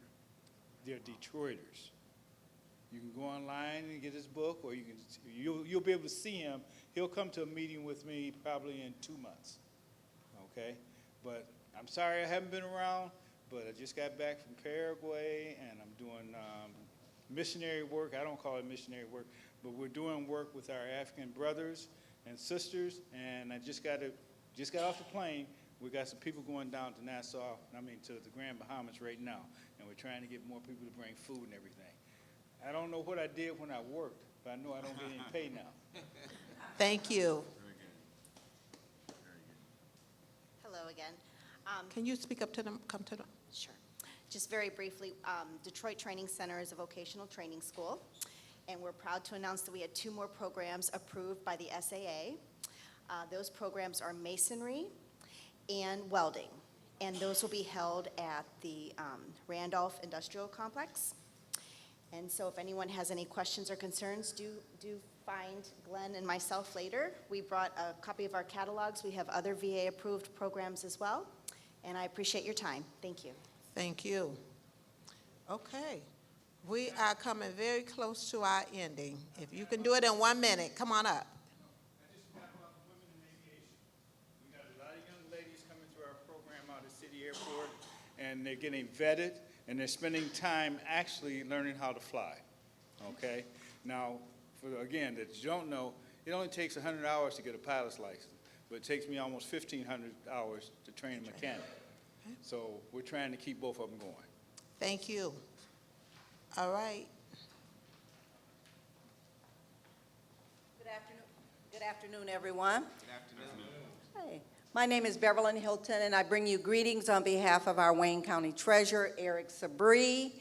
They're Detroiters. You can go online and get his book, or you'll be able to see him. He'll come to a meeting with me probably in 2 months, okay? But I'm sorry I haven't been around, but I just got back from Paraguay, and I'm doing missionary work. I don't call it missionary work, but we're doing work with our African brothers and sisters, and I just got off the plane. We got some people going down to Nassau, to the Grand Bahamas right now, and we're trying to get more people to bring food and everything. I don't know what I did when I worked, but I know I don't get any pay now. Thank you. Hello again. Can you speak up to them, come to them? Sure. Just very briefly, Detroit Training Center is a vocational training school, and we're proud to announce that we had 2 more programs approved by the SAA. Those programs are masonry and welding, and those will be held at the Randolph Industrial Complex. And so if anyone has any questions or concerns, do find Glenn and myself later. We brought a copy of our catalogs. We have other VA-approved programs as well, and I appreciate your time. Thank you. Thank you. Okay. We are coming very close to our ending. If you can do it in 1 minute, come on up. We got a lot of young ladies coming through our program out at City Airport, and they're getting vetted, and they're spending time actually learning how to fly, okay? Now, again, that you don't know, it only takes 100 hours to get a pilot's license, but it takes me almost 1,500 hours to train a mechanic. So we're trying to keep both of them going. Thank you. All right. Good afternoon, everyone. Good afternoon. Hey, my name is Beverly Hilton, and I bring you greetings on behalf of our Wayne County Treasurer, Eric Sabri.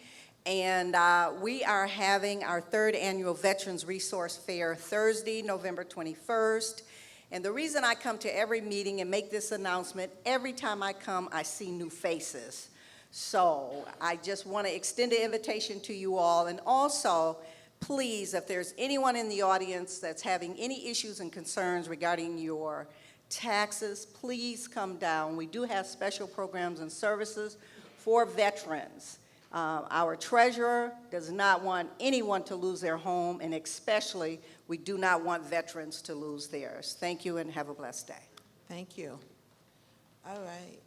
And we are having our 3rd annual Veterans Resource Fair Thursday, November 21st. And the reason I come to every meeting and make this announcement, every time I come, I see new faces. So I just want to extend an invitation to you all. And also, please, if there's anyone in the audience that's having any issues and concerns regarding your taxes, please come down. We do have special programs and services for veterans. Our treasurer does not want anyone to lose their home, and especially we do not want veterans to lose theirs. Thank you and have a blessed day. Thank you. All right.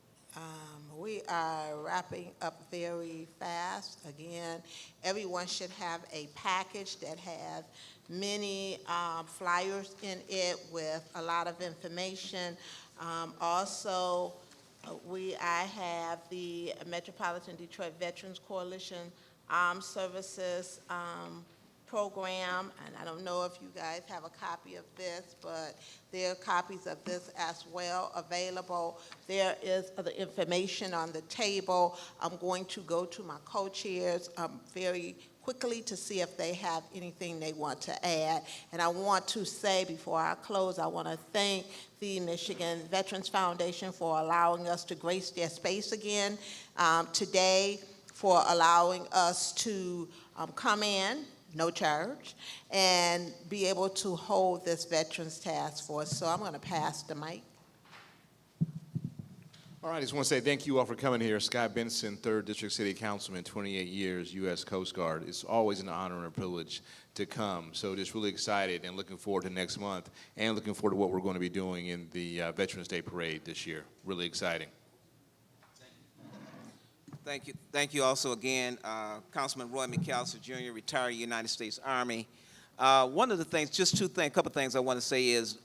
We are wrapping up very fast. Again, everyone should have a package that has many flyers in it with a lot of information. Also, I have the Metropolitan Detroit Veterans Coalition Armed Services program, and I don't know if you guys have a copy of this, but there are copies of this as well available. There is the information on the table. I'm going to go to my co-chairs very quickly to see if they have anything they want to add. And I want to say before I close, I want to thank the Michigan Veterans Foundation for allowing us to grace their space again today, for allowing us to come in, no charge, and be able to hold this Veterans Task Force. So I'm going to pass the mic. All right, I just want to say thank you all for coming here. Scott Benson, 3rd District City Councilman, 28 years, U.S. Coast Guard. It's always an honor and a privilege to come. So just really excited and looking forward to next month and looking forward to what we're going to be doing in the Veterans Day Parade this year. Really exciting. Thank you. Thank you also again, Councilman Roy McAllister Jr., retired United States Army. One of the things, a couple things I want to say is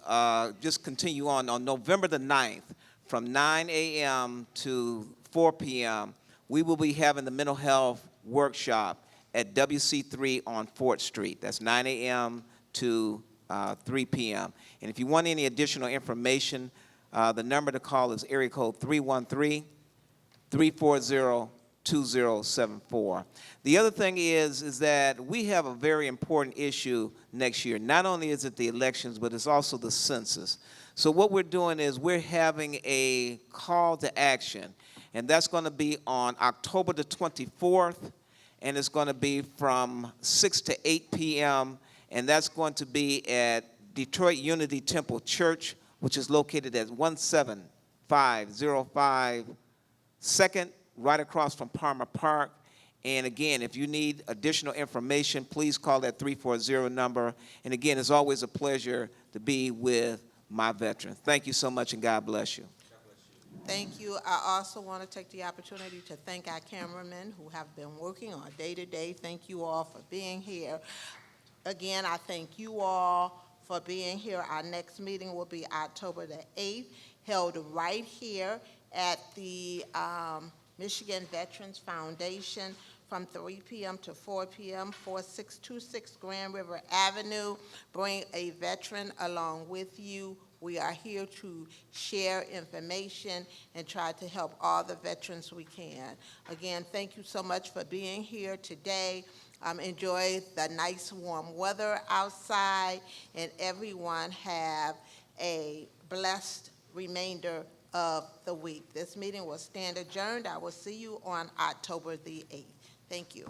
just continue on November the 9th from 9 a.m. to 4 p.m., we will be having the mental health workshop at WC3 on 4th Street. That's 9 a.m. to 3 p.m. And if you want any additional information, the number to call is area code 313-340-2074. The other thing is that we have a very important issue next year. Not only is it the elections, but it's also the census. So what we're doing is we're having a call to action, and that's going to be on October the 24th, and it's going to be from 6 to 8 p.m., and that's going to be at Detroit Unity Temple Church, which is located at 17505 2nd, right across from Palmer Park. And again, if you need additional information, please call that 340 number. And again, it's always a pleasure to be with my veterans. Thank you so much, and God bless you. Thank you. I also want to take the opportunity to thank our cameramen who have been working on day-to-day. Thank you all for being here. Again, I thank you all for being here. Our next meeting will be October the 8th, held right here at the Michigan Veterans Foundation from 3 p.m. to 4 p.m., 4626 Grand River Avenue. Bring a veteran along with you. We are here to share information and try to help all the veterans we can. Again, thank you so much for being here today. Enjoy the nice warm weather outside, and everyone have a blessed remainder of the week. This meeting will stand adjourned. I will see you on October the 8th. Thank you.